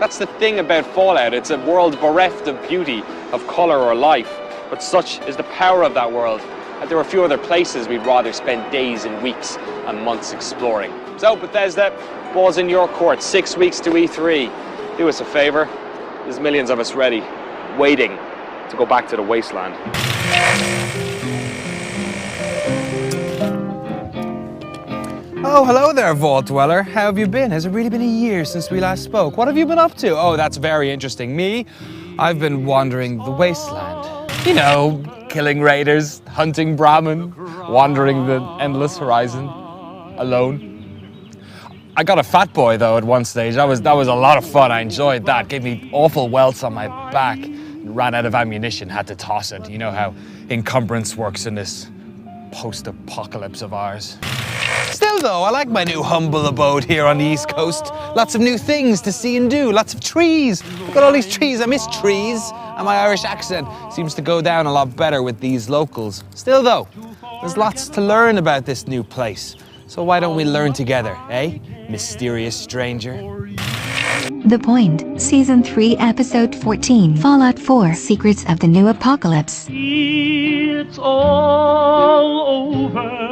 That's the thing about Fallout. It's a world bereft of beauty, of colour or life. But such is the power of that world, that there are a few other places we'd rather spend days and weeks and months exploring. So, Bethesda, ball's in your court. 6 weeks to E3. Do us a favour. There's millions of us ready, waiting to go back to the wasteland. Oh, hello there, Vault Dweller. How have you been? Has it really been a year since we last spoke? What have you been up to? Oh, that's very interesting. Me? I've been wandering the wasteland. You know, killing raiders, hunting Brahmin, wandering the endless horizon, alone. I got a fat boy, though, at one stage. That was a lot of fun. I enjoyed that. Gave me awful welts on my back. Ran out of ammunition, had to toss it. You know how encumbrance works in this post-apocalypse of ours. Still though, I like my new humble abode here on the East Coast. Lots of new things to see and do, lots of trees. Look at all these trees, I miss trees. And my Irish accent seems to go down a lot better with these locals. Still though, there's lots to learn about this new place. So why don't we learn together, eh? Mysterious stranger. The Point, Season 3, Episode 14, Fallout 4, Secrets of the New Apocalypse. It's all over.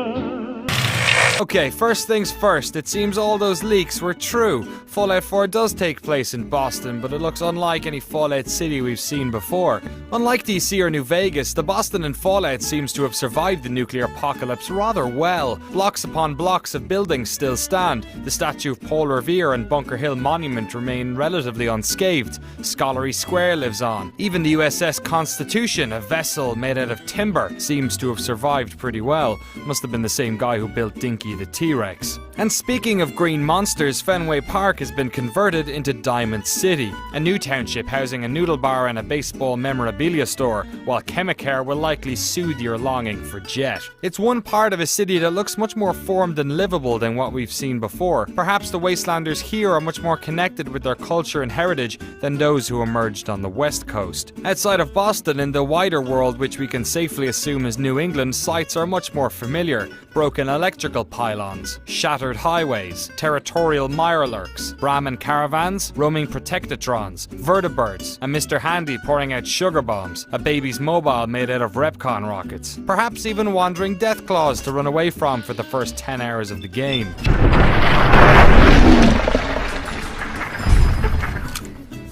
Okay, first things first, it seems all those leaks were true. Fallout 4 does take place in Boston, but it looks unlike any Fallout City we've seen before. Unlike DC or New Vegas, the Boston in Fallout seems to have survived the nuclear apocalypse rather well. Blocks upon blocks of buildings still stand. The statue of Paul Revere and Bunker Hill Monument remain relatively unscathed. Scholarly Square lives on. Even the USS Constitution, a vessel made out of timber, seems to have survived pretty well. Must have been the same guy who built Dinky the T-Rex. And speaking of green monsters, Fenway Park has been converted into Diamond City, a new township housing a noodle bar and a baseball memorabilia store, while Chemicare will likely soothe your longing for Jet. It's one part of a city that looks much more formed and livable than what we've seen before. Perhaps the Wastelanders here are much more connected with their culture and heritage than those who emerged on the West Coast. Outside of Boston, in the wider world, which we can safely assume is New England, sights are much more familiar. Broken electrical pylons, shattered highways, territorial mirelurks, Brahmin caravans, roaming protectatrons, vertibirds, and Mr. Handy pouring out sugar bombs, a baby's mobile made out of Repcon rockets, perhaps even wandering Deathclaws to run away from for the first 10 hours of the game.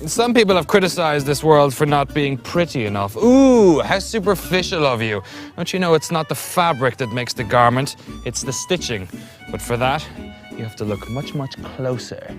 Some people have criticized this world for not being pretty enough. Ooh, how superficial of you. Don't you know it's not the fabric that makes the garment, it's the stitching. But for that, you have to look much, much closer.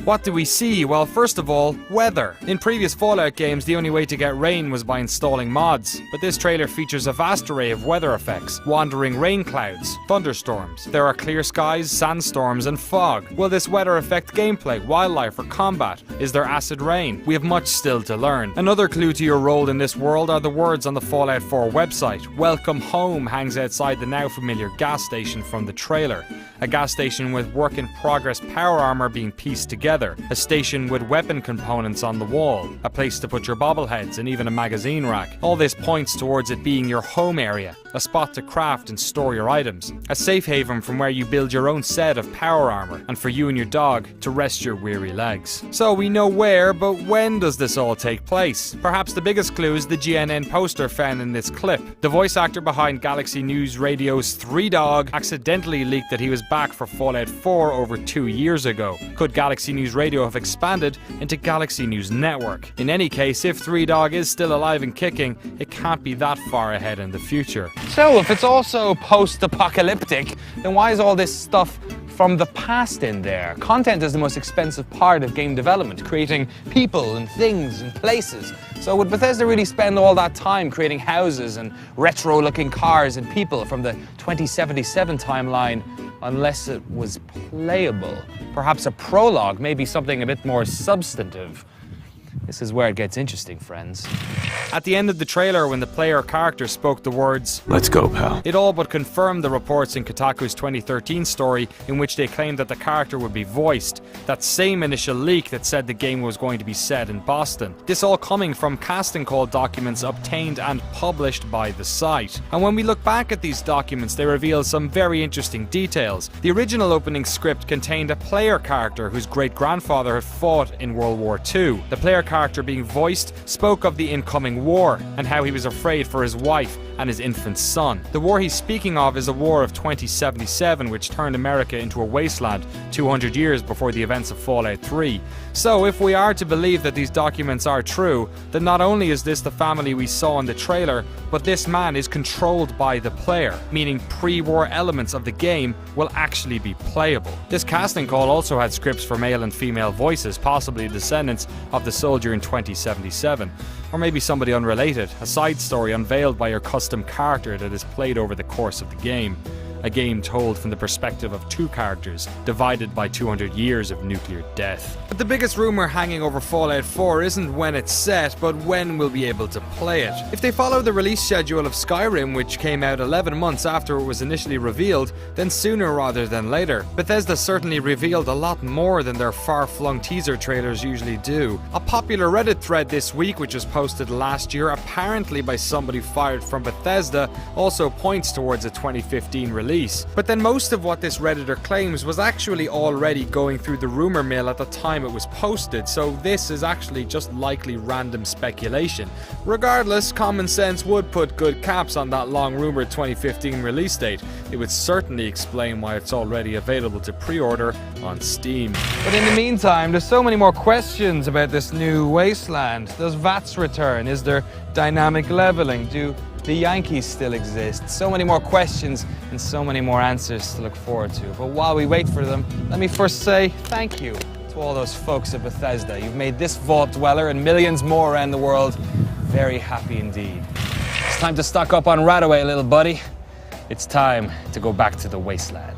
What do we see? Well, first of all, weather. In previous Fallout games, the only way to get rain was by installing mods, but this trailer features a vast array of weather effects. Wandering rain clouds, thunderstorms. There are clear skies, sandstorms, and fog. Will this weather affect gameplay, wildlife, or combat? Is there acid rain? We have much still to learn. Another clue to your role in this world are the words on the Fallout 4 website. Welcome Home hangs outside the now familiar gas station from the trailer. A gas station with work-in-progress power armor being pieced together, a station with weapon components on the wall, a place to put your bobbleheads and even a magazine rack. All this points towards it being your home area, a spot to craft and store your items, a safe haven from where you build your own set of power armor, and for you and your dog to rest your weary legs. So we know where, but when does this all take place? Perhaps the biggest clue is the GNN poster found in this clip. The voice actor behind Galaxy News Radio's 3 Dog accidentally leaked that he was back for Fallout 4 over 2 years ago. Could Galaxy News Radio have expanded into Galaxy News Network? In any case, if 3 Dog is still alive and kicking, it can't be that far ahead in the future. So, if it's also post-apocalyptic, then why is all this stuff from the past in there? Content is the most expensive part of game development, creating people and things and places. So would Bethesda really spend all that time creating houses and retro-looking cars and people from the 2077 timeline unless it was playable? Perhaps a prologue, maybe something a bit more substantive. This is where it gets interesting, friends. At the end of the trailer, when the player character spoke the words, "Let's go, pal," it all but confirmed the reports in Kotaku's 2013 story in which they claimed that the character would be voiced, that same initial leak that said the game was going to be set in Boston. This all coming from casting call documents obtained and published by the site. And when we look back at these documents, they reveal some very interesting details. The original opening script contained a player character whose great-grandfather had fought in World War II. The player character being voiced spoke of the incoming war and how he was afraid for his wife and his infant son. The war he's speaking of is a war of 2077, which turned America into a wasteland 200 years before the events of Fallout 3. So if we are to believe that these documents are true, then not only is this the family we saw in the trailer, but this man is controlled by the player, meaning pre-war elements of the game will actually be playable. This casting call also had scripts for male and female voices, possibly descendants of the soldier in 2077. Or maybe somebody unrelated, a side story unveiled by your custom character that is played over the course of the game. A game told from the perspective of two characters, divided by 200 years of nuclear death. But the biggest rumour hanging over Fallout 4 isn't when it's set, but when we'll be able to play it. If they follow the release schedule of Skyrim, which came out 11 months after it was initially revealed, then sooner rather than later. Bethesda certainly revealed a lot more than their far-flung teaser trailers usually do. A popular Reddit thread this week, which was posted last year, apparently by somebody fired from Bethesda, also points towards a 2015 release. But then most of what this Redditor claims was actually already going through the rumour mill at the time it was posted, so this is actually just likely random speculation. Regardless, common sense would put good caps on that long rumoured 2015 release date. It would certainly explain why it's already available to pre-order on Steam. But in the meantime, there's so many more questions about this new wasteland. Does VATS return? Is there dynamic leveling? Do the Yankees still exist? So many more questions and so many more answers to look forward to. But while we wait for them, let me first say thank you to all those folks at Bethesda. You've made this Vault Dweller and millions more around the world very happy indeed. It's time to stock up on Radaway, little buddy. It's time to go back to the wasteland.